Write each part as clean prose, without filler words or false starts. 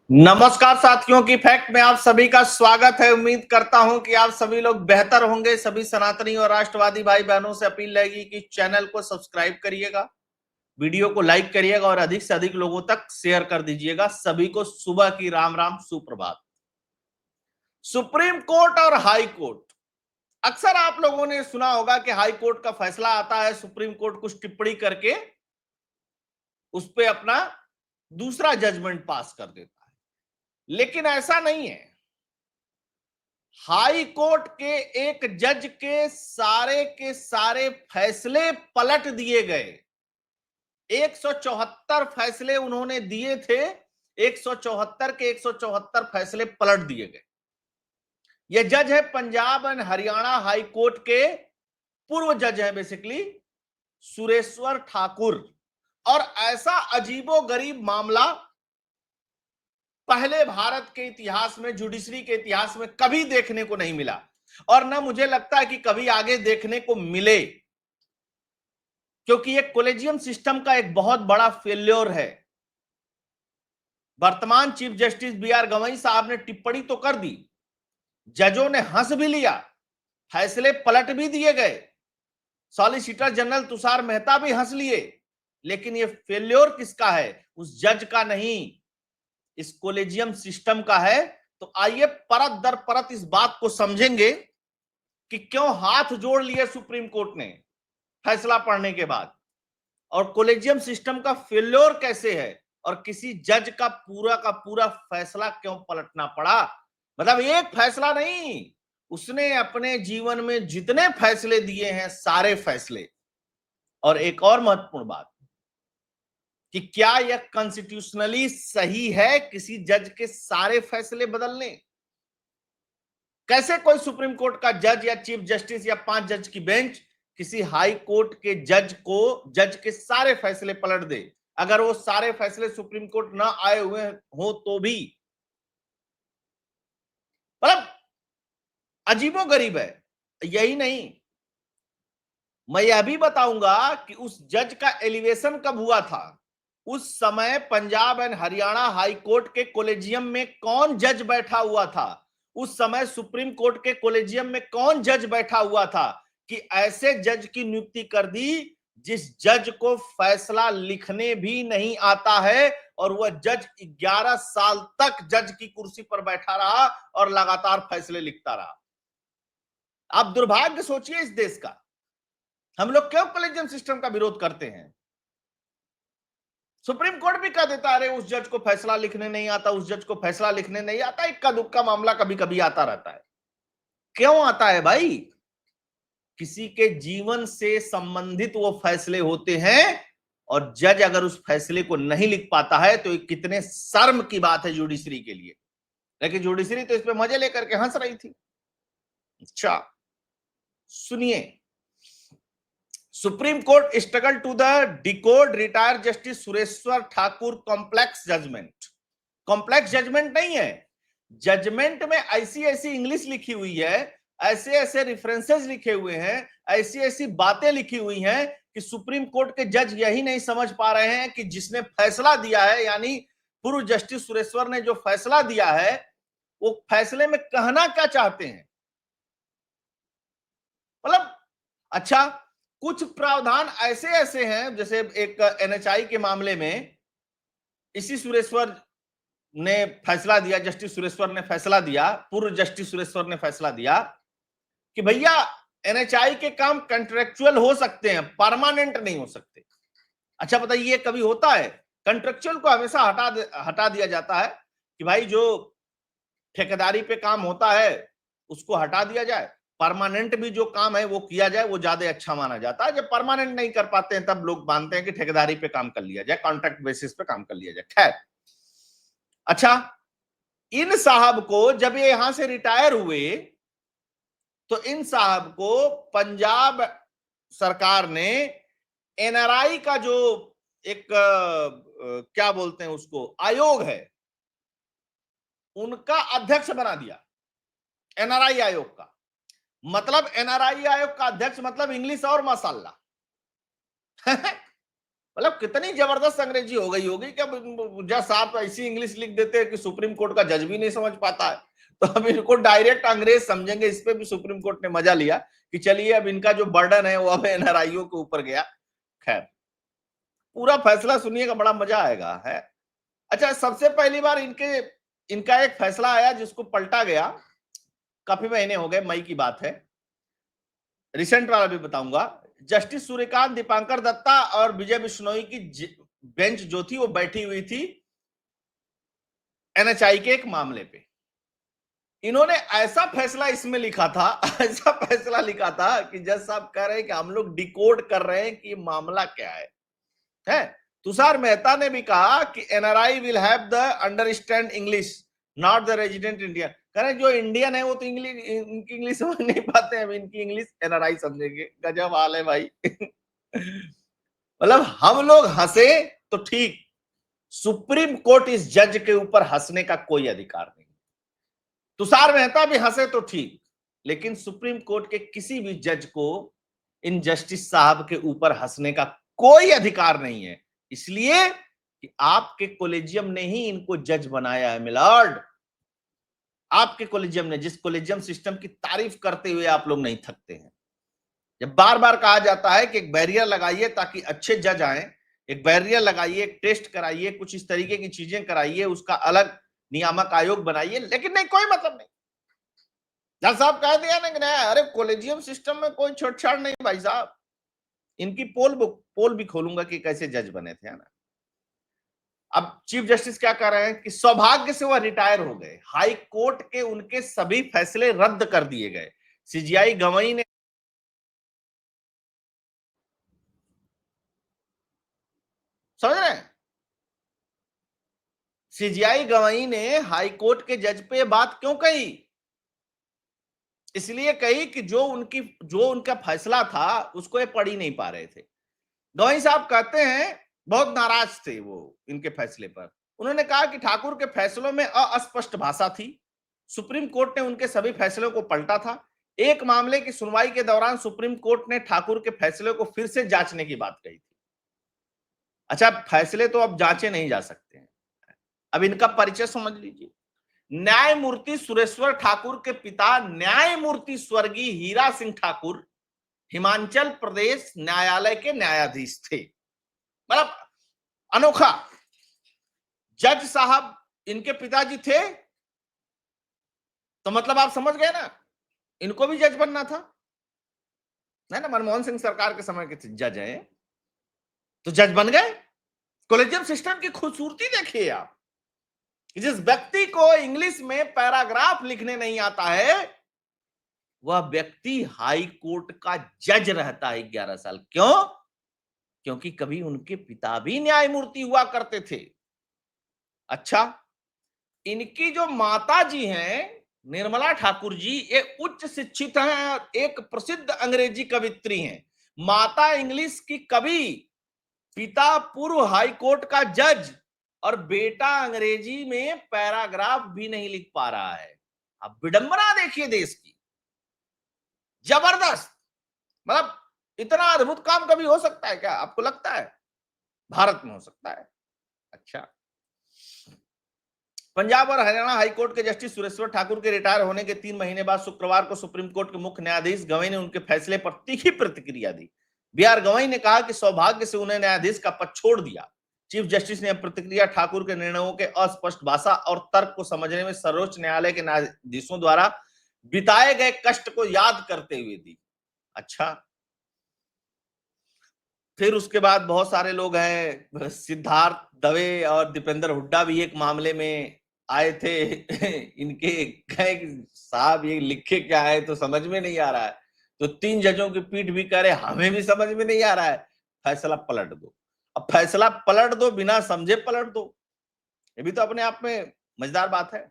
नमस्कार साथियों की फैक्ट में आप सभी का स्वागत है। उम्मीद करता हूं कि आप सभी लोग बेहतर होंगे। सभी सनातनी और राष्ट्रवादी भाई बहनों से अपील रहेगी कि चैनल को सब्सक्राइब करिएगा, वीडियो को लाइक करिएगा और अधिक से अधिक लोगों तक शेयर कर दीजिएगा। सभी को सुबह की राम राम सुप्रभात। सुप्रीम कोर्ट और हाई कोर्ट, अक्सर आप लोगों ने सुना होगा कि हाई कोर्ट का फैसला आता है, सुप्रीम कोर्ट कुछ टिप्पणी करके उस पर अपना दूसरा जजमेंट पास कर देता है, लेकिन ऐसा नहीं है। हाई कोर्ट के एक जज के सारे फैसले पलट दिए गए। 174 फैसले उन्होंने दिए थे, 174 के 174 फैसले पलट दिए गए। यह जज है Punjab and Haryana high court के पूर्व जज हैं बेसिकली सुरेश्वर ठाकुर। और ऐसा अजीबोगरीब मामला पहले भारत के इतिहास में, जुडिशरी के इतिहास में कभी देखने को नहीं मिला और ना मुझे लगता है कि कभी आगे देखने को मिले, क्योंकि ये कोलेजियम सिस्टम का एक बहुत बड़ा फेल्योर है। वर्तमान chief justice B R Gavai साहब ने टिप्पणी तो कर दी, जजों ने हंस भी लिया, फैसले पलट भी दिए गए, सॉलिसिटर जनरल तुषार मेहता भी हंस लिए, लेकिन ये फेल्योर किसका है? उस जज का नहीं, इस कोलेजियम सिस्टम का है। तो आइए परत दर परत इस बात को समझेंगे कि क्यों हाथ जोड़ लिए सुप्रीम कोर्ट ने फैसला पढ़ने के बाद, और कोलेजियम सिस्टम का फेल्योर कैसे है, और किसी जज का पूरा फैसला क्यों पलटना पड़ा। मतलब एक फैसला नहीं, उसने अपने जीवन में जितने फैसले दिए हैं सारे फैसले। और एक और महत्वपूर्ण बात कि क्या यह कॉन्स्टिट्यूशनली सही है किसी जज के सारे फैसले बदलने? कैसे कोई सुप्रीम कोर्ट का जज या चीफ जस्टिस या 5 जज की बेंच किसी हाई कोर्ट के जज के सारे फैसले पलट दे, अगर वो सारे फैसले सुप्रीम कोर्ट ना आए हुए हो तो भी? मतलब अजीबोगरीब है। यही नहीं, मैं यह भी बताऊंगा कि उस जज का एलिवेशन कब हुआ था। उस समय Punjab and Haryana high court के कोलेजियम में कौन जज बैठा हुआ था, उस समय सुप्रीम कोर्ट के कोलेजियम में कौन जज बैठा हुआ था कि ऐसे जज की नियुक्ति कर दी जिस जज को फैसला लिखने भी नहीं आता है, और वह जज 11 साल तक जज की कुर्सी पर बैठा रहा और लगातार फैसले लिखता रहा। आप दुर्भाग्य सोचिए इस देश का। हम लोग क्यों कोलेजियम सिस्टम का विरोध करते हैं? सुप्रीम कोर्ट भी कह देता है, अरे उस जज को फैसला लिखने नहीं आता, उस जज को फैसला लिखने नहीं आता। इक्का दुक्का मामला कभी कभी आता रहता है। क्यों आता है भाई? किसी के जीवन से संबंधित वो फैसले होते हैं, और जज अगर उस फैसले को नहीं लिख पाता है तो कितने शर्म की बात है जुडिशरी के लिए। लेकिन जुडिशरी तो इस पे मजे लेकर के हंस रही थी। अच्छा सुनिए, Supreme Court struggle to the decode retired justice Sureshwar Thakur complex judgment. Complex judgment नहीं है, जजमेंट में ऐसी ऐसी इंग्लिश लिखी हुई है, ऐसे ऐसे रेफरेंसेस लिखे हुए हैं, ऐसी ऐसी बातें लिखी हुई हैं कि सुप्रीम कोर्ट के जज यही नहीं समझ पा रहे हैं कि जिसने फैसला दिया है, यानी पूर्व जस्टिस सुरेश्वर ने जो फैसला दिया है, वो फैसले में कहना क्या चाहते हैं। मतलब अच्छा, कुछ प्रावधान ऐसे ऐसे हैं, जैसे एक एनएचआई के मामले में इसी सुरेश्वर ने फैसला दिया, जस्टिस सुरेश्वर ने फैसला दिया, पूर्व जस्टिस सुरेश्वर ने फैसला दिया कि भैया एनएचआई के काम कॉन्ट्रेक्चुअल हो सकते हैं, परमानेंट नहीं हो सकते। अच्छा बताइए, कभी होता है? कॉन्ट्रेक्चुअल को हमेशा हटा दिया जाता है कि भाई जो ठेकेदारी पे काम होता है उसको हटा दिया जाए, परमानेंट भी जो काम है वो किया जाए, वो ज्यादा अच्छा माना जाता है। जब परमानेंट नहीं कर पाते हैं तब लोग मानते हैं कि ठेकेदारी पे काम कर लिया जाए, कॉन्ट्रैक्ट बेसिस पे काम कर लिया जाए। खैर, अच्छा, इन साहब को जब ये यहां से रिटायर हुए तो इन साहब को पंजाब सरकार ने एनआरआई का जो एक क्या बोलते हैं उसको, आयोग है, उनका अध्यक्ष बना दिया। एनआरआई आयोग का मतलब, एनआरआई आयोग का अध्यक्ष मतलब इंग्लिश और माशाल्लाह। मतलब कितनी जबरदस्त अंग्रेजी हो गई होगी कि अब जज साहब ऐसी इंग्लिश लिख देते हैं कि सुप्रीम कोर्ट का जज भी नहीं समझ पाता है। तो अब इनको डायरेक्ट अंग्रेज समझेंगे, इस पे भी सुप्रीम कोर्ट ने मजा लिया कि चलिए अब इनका जो बर्डन है वो अब एनआरआईओ के ऊपर गया। खैर, पूरा फैसला सुनिएगा, बड़ा मजा आएगा है। अच्छा, सबसे पहली बार इनका एक फैसला आया जिसको पलटा गया, काफी महीने हो गए, मई की बात है, रिसेंट वाला भी बताऊंगा। जस्टिस सूर्यकांत, दीपांकर दत्ता और विजय बिश्नोई की बेंच जो थी वो बैठी हुई थी एनएचआई के एक मामले पे। इन्होंने ऐसा फैसला इसमें लिखा था, ऐसा फैसला लिखा था कि जज साहब कह रहे हैं कि हम लोग डिकोड कर रहे हैं कि मामला क्या है। तुषार मेहता ने भी कहा कि NRI will have the understand English not the resident Indian. कह रहे जो इंडियन है वो तो इंग्लिश, इनकी इंग्लिश समझ नहीं पाते हैं, इनकी इंग्लिश एनआरआई समझेंगे। गजब हाल है भाई। मतलब हम लोग हंसे तो ठीक, सुप्रीम कोर्ट इस जज के ऊपर हंसने का कोई अधिकार नहीं। तुषार मेहता भी हंसे तो ठीक, लेकिन सुप्रीम कोर्ट के किसी भी जज को इन जस्टिस साहब के ऊपर हंसने का कोई अधिकार नहीं है, इसलिए कि आपके कोलेजियम ने ही इनको जज बनाया है मिलॉर्ड। आपके कोलेजियम ने, जिस कोलेजियम सिस्टम की तारीफ करते हुए आप लोग नहीं थकते हैं। जब बार बार कहा जाता है कि एक बैरियर लगाइए ताकि अच्छे जज आए, एक बैरियर लगाइए, एक टेस्ट कराइए, कुछ इस तरीके की चीजें कराइए, उसका अलग नियामक आयोग बनाइए, लेकिन नहीं, कोई मतलब नहीं। जज साहब कह दिया ना कि नहीं, अरे कोलेजियम सिस्टम में कोई छेड़छाड़ नहीं भाई साहब। इनकी पोल भी खोलूंगा कि कैसे जज बने थे, है ना। अब चीफ जस्टिस क्या कर रहे हैं कि सौभाग्य से वह रिटायर हो गए, हाई कोर्ट के उनके सभी फैसले रद्द कर दिए गए। सीजीआई गवई ने, समझ रहे हैं, सीजीआई गवई ने हाई कोर्ट के जज पे बात क्यों कही? इसलिए कही कि जो उनका फैसला था उसको ये पढ़ ही नहीं पा रहे थे। गवई साहब कहते हैं बहुत नाराज थे वो इनके फैसले पर। उन्होंने कहा कि ठाकुर के फैसलों में अस्पष्ट भाषा थी, सुप्रीम कोर्ट ने उनके सभी फैसलों को पलटा था। एक मामले की सुनवाई के दौरान सुप्रीम कोर्ट ने ठाकुर के फैसले को फिर से जांचने की बात कही थी। अच्छा, फैसले तो अब जांचे नहीं जा सकते हैं। अब इनका परिचय समझ लीजिए। न्यायमूर्ति सुरेश्वर ठाकुर के पिता न्यायमूर्ति स्वर्गीय हीरा सिंह ठाकुर हिमाचल प्रदेश न्यायालय के न्यायाधीश थे। मतलब अनोखा, जज साहब इनके पिताजी थे, तो मतलब आप समझ गए ना, इनको भी जज बनना था, है ना। मनमोहन सिंह सरकार के समय के जज हैं, तो जज बन गए। कोलेजियम सिस्टम की खूबसूरती देखिए आप, जिस व्यक्ति को इंग्लिश में पैराग्राफ लिखने नहीं आता है, वह व्यक्ति हाई कोर्ट का जज रहता है 11 साल। क्यों? क्योंकि कभी उनके पिता भी न्यायमूर्ति हुआ करते थे। अच्छा, इनकी जो माता जी हैं निर्मला ठाकुर जी, ये उच्च शिक्षित हैं और एक प्रसिद्ध अंग्रेजी कवित्री हैं। माता इंग्लिश की कवि, पिता पूर्व हाई कोर्ट का जज, और बेटा अंग्रेजी में पैराग्राफ भी नहीं लिख पा रहा है। अब विडंबना देखिए देश की, जबरदस्त। मतलब इतना अद्भुत काम कभी हो सकता है क्या? आपको लगता है भारत में हो सकता है? अच्छा, पंजाब और हरियाणा हाईकोर्ट के जस्टिस सुरेश्वर ठाकुर के रिटायर होने के 3 महीने बाद शुक्रवार को सुप्रीम कोर्ट के मुख्य न्यायाधीश गवई ने उनके फैसले पर तीखी प्रतिक्रिया दी। बीआर गवई ने कहा कि सौभाग्य से उन्हें न्यायाधीश का पद छोड़ दिया। चीफ जस्टिस ने प्रतिक्रिया ठाकुर के निर्णयों के अस्पष्ट भाषा और तर्क को समझने में सर्वोच्च न्यायालय के न्यायाधीशों द्वारा बिताए गए कष्ट को याद करते हुए दी। अच्छा, फिर उसके बाद बहुत सारे लोग हैं, सिद्धार्थ दवे और दीपेंद्र हुड्डा भी एक मामले में आए थे। इनके कहे कि साहब ये लिखे क्या है तो समझ में नहीं आ रहा है, तो 3 जजों की पीठ भी कह रहे हमें भी समझ में नहीं आ रहा है, फैसला पलट दो। अब फैसला पलट दो, बिना समझे पलट दो, ये भी तो अपने आप में मजेदार बात है।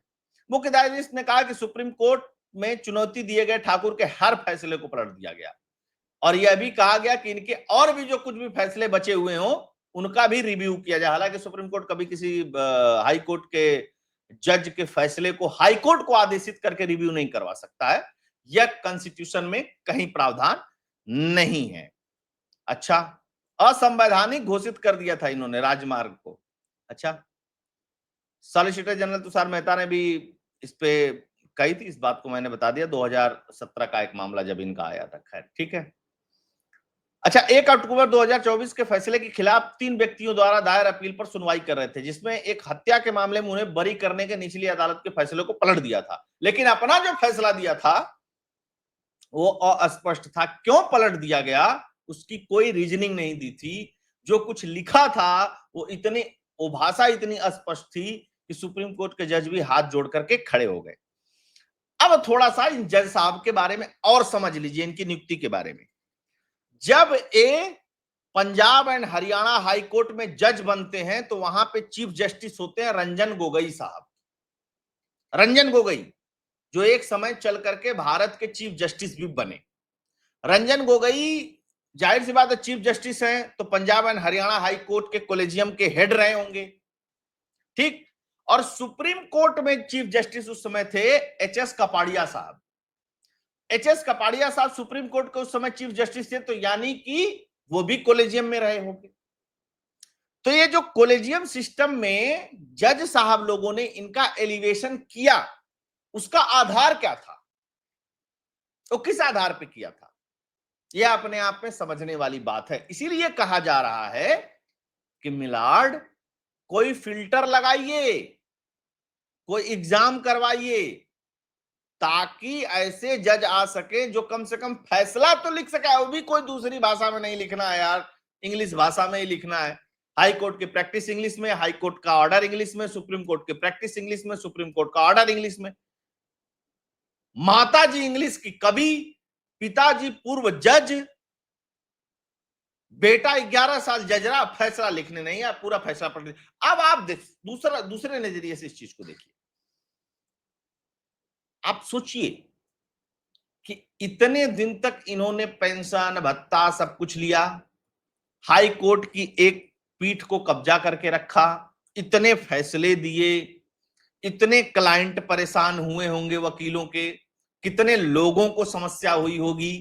मुख्य न्यायाधीश ने कहा कि सुप्रीम कोर्ट में चुनौती दिए गए ठाकुर के हर फैसले को पलट दिया गया, और यह भी कहा गया कि इनके और भी जो कुछ भी फैसले बचे हुए हों उनका भी रिव्यू किया जाए। हालांकि सुप्रीम कोर्ट कभी किसी हाई कोर्ट के जज के फैसले को हाई कोर्ट को आदेशित करके रिव्यू नहीं करवा सकता है, यह कॉन्स्टिट्यूशन में कहीं प्रावधान नहीं है। अच्छा, असंवैधानिक घोषित कर दिया था इन्होंने राजमार्ग को। अच्छा, सॉलिसिटर जनरल तुषार मेहता ने भी इस पे कही थी, इस बात को मैंने बता दिया, 2017 का एक मामला जब इनका आया था। खैर ठीक है। अच्छा, 1 अक्टूबर 2024 के फैसले के खिलाफ 3 व्यक्तियों द्वारा दायर अपील पर सुनवाई कर रहे थे, जिसमें एक हत्या के मामले में उन्हें बरी करने के निचली अदालत के फैसले को पलट दिया था। लेकिन अपना जो फैसला दिया था वो अस्पष्ट था। क्यों पलट दिया गया, उसकी कोई रीजनिंग नहीं दी थी। जो कुछ लिखा था वो भाषा इतनी अस्पष्ट थी कि सुप्रीम कोर्ट के जज भी हाथ जोड़ करके खड़े हो गए। अब थोड़ा सा इन जज साहब के बारे में और समझ लीजिए, इनकी नियुक्ति के बारे में। जब ए Punjab and Haryana high court में जज बनते हैं तो वहां पे चीफ जस्टिस होते हैं रंजन गोगोई साहब। रंजन गोगोई जो एक समय चल करके भारत के चीफ जस्टिस भी बने। रंजन गोगोई जाहिर सी बात है चीफ जस्टिस हैं तो Punjab and Haryana high court के कॉलेजियम के हेड रहे होंगे, ठीक। और सुप्रीम कोर्ट में चीफ जस्टिस उस समय थे एच.एस. कपाड़िया साहब। एच.एस. कपाड़िया साहब सुप्रीम कोर्ट के उस समय चीफ जस्टिस थे, तो यानी कि वो भी कॉलेजियम में रहे होंगे। तो ये जो कॉलेजियम सिस्टम में जज साहब लोगों ने इनका एलिवेशन किया, उसका आधार क्या था, तो किस आधार पे किया था, यह अपने आप में समझने वाली बात है। इसीलिए कहा जा रहा है कि मिलार्ड कोई फिल्टर लगाइए, कोई एग्जाम करवाइए, ताकि ऐसे जज आ सके जो कम से कम फैसला तो लिख सके। वो भी कोई दूसरी भाषा में नहीं लिखना है यार, इंग्लिश भाषा में ही लिखना है। हाई कोर्ट की प्रैक्टिस इंग्लिश में, हाई कोर्ट का ऑर्डर इंग्लिश में, सुप्रीम कोर्ट की प्रैक्टिस इंग्लिश में, सुप्रीम कोर्ट का ऑर्डर इंग्लिश में। माताजी इंग्लिश की कवि, पिताजी पूर्व जज, बेटा 11 साल जजरा, फैसला लिखने नहीं है, पूरा फैसला पढ़। अब आप दूसरे नजरिए से इस चीज को देखिए। आप सोचिए कि इतने दिन तक इन्होंने पेंशन भत्ता सब कुछ लिया, हाई कोर्ट की एक पीठ को कब्जा करके रखा, इतने फैसले दिए, इतने क्लाइंट परेशान हुए होंगे वकीलों के, कितने लोगों को समस्या हुई होगी,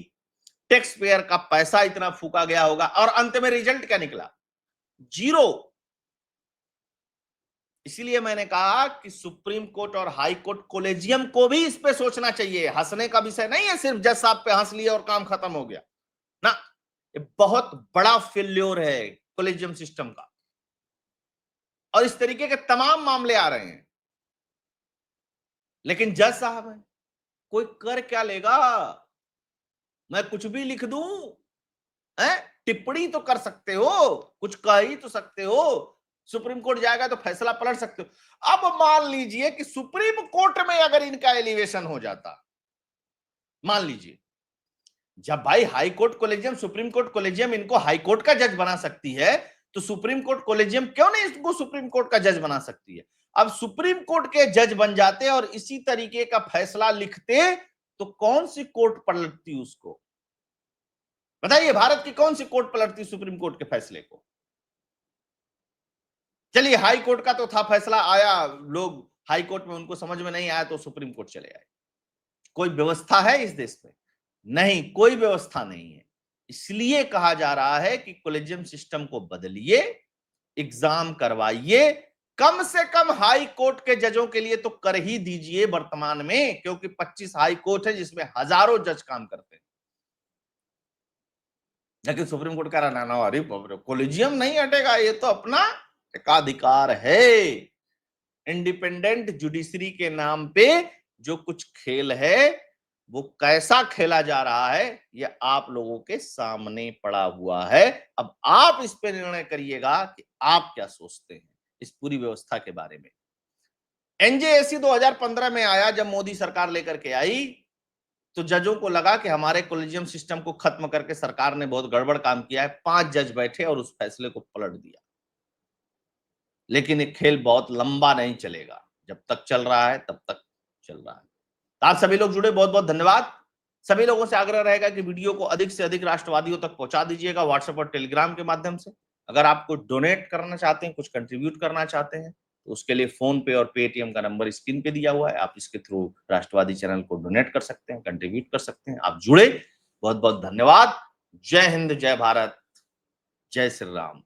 टैक्स पेयर का पैसा इतना फूका गया होगा, और अंत में रिजल्ट क्या निकला, जीरो। इसीलिए मैंने कहा कि सुप्रीम कोर्ट और हाई कोर्ट कॉलेजियम को भी इस पे सोचना चाहिए। हंसने का विषय नहीं है सिर्फ जज साहब पे हंस लिया और काम खत्म हो गया ना, ये बहुत बड़ा फेल्योर है कॉलेजियम सिस्टम का, और इस तरीके के तमाम मामले आ रहे हैं। लेकिन जज साहब है, कोई कर क्या लेगा, मैं कुछ भी लिख दूं, है टिप्पणी तो कर सकते हो, कुछ कह ही तो सकते हो, सुप्रीम कोर्ट जाएगा तो फैसला पलट सकते हो। अब मान लीजिए कि सुप्रीम कोर्ट में अगर इनका एलिवेशन हो जाता, मान लीजिए, जब भाई high court collegium supreme court collegium इनको हाई कोर्ट का जज बना सकती है, तो सुप्रीम कोर्ट कॉलेजियम क्यों नहीं इसको सुप्रीम कोर्ट का जज बना सकती है। अब सुप्रीम कोर्ट के जज बन जाते और इसी तरीके का फैसला लिखते, तो कौन सी कोर्ट पलटती उसको, बताइए, भारत की कौन सी कोर्ट पलटती सुप्रीम कोर्ट के फैसले को। चलिए हाई कोर्ट का तो था, फैसला आया, लोग हाई कोर्ट में उनको समझ में नहीं आया तो सुप्रीम कोर्ट चले आए। कोई व्यवस्था है इस देश में, नहीं, कोई व्यवस्था नहीं है। इसलिए कहा जा रहा है कि कॉलेजियम सिस्टम को बदलिए, एग्जाम करवाइए, कम से कम हाई कोर्ट के जजों के लिए तो कर ही दीजिए वर्तमान में, क्योंकि 25 हाई कोर्ट है जिसमें हजारों जज काम करते हैं। लेकिन सुप्रीम कोर्ट कह रहा ना, अरे कॉलेजियम नहीं हटेगा, ये तो अपना एकाधिकार है। इंडिपेंडेंट जुडिशरी के नाम पे जो कुछ खेल है वो कैसा खेला जा रहा है, ये आप लोगों के सामने पड़ा हुआ है। अब आप इस पे निर्णय करिएगा कि आप क्या सोचते हैं इस पूरी व्यवस्था के बारे में। एनजेएसी 2015 में आया, जब मोदी सरकार लेकर के आई तो जजों को लगा कि हमारे कॉलेजियम सिस्टम को खत्म करके सरकार ने बहुत गड़बड़ काम किया है। 5 जज बैठे और उस फैसले को पलट दिया। लेकिन ये खेल बहुत लंबा नहीं चलेगा, जब तक चल रहा है तब तक चल रहा है। तो आप सभी लोग जुड़े, बहुत बहुत धन्यवाद। सभी लोगों से आग्रह रहेगा कि वीडियो को अधिक से अधिक राष्ट्रवादियों तक पहुंचा दीजिएगा, व्हाट्सएप और टेलीग्राम के माध्यम से। अगर आपको डोनेट करना चाहते हैं, कुछ कंट्रीब्यूट करना चाहते हैं, तो उसके लिए फोन पे और पेटीएम का नंबर स्क्रीन पे दिया हुआ है, आप इसके थ्रू राष्ट्रवादी चैनल को डोनेट कर सकते हैं, कंट्रीब्यूट कर सकते हैं। आप जुड़े, बहुत बहुत धन्यवाद। जय हिंद, जय भारत। जय श्री राम।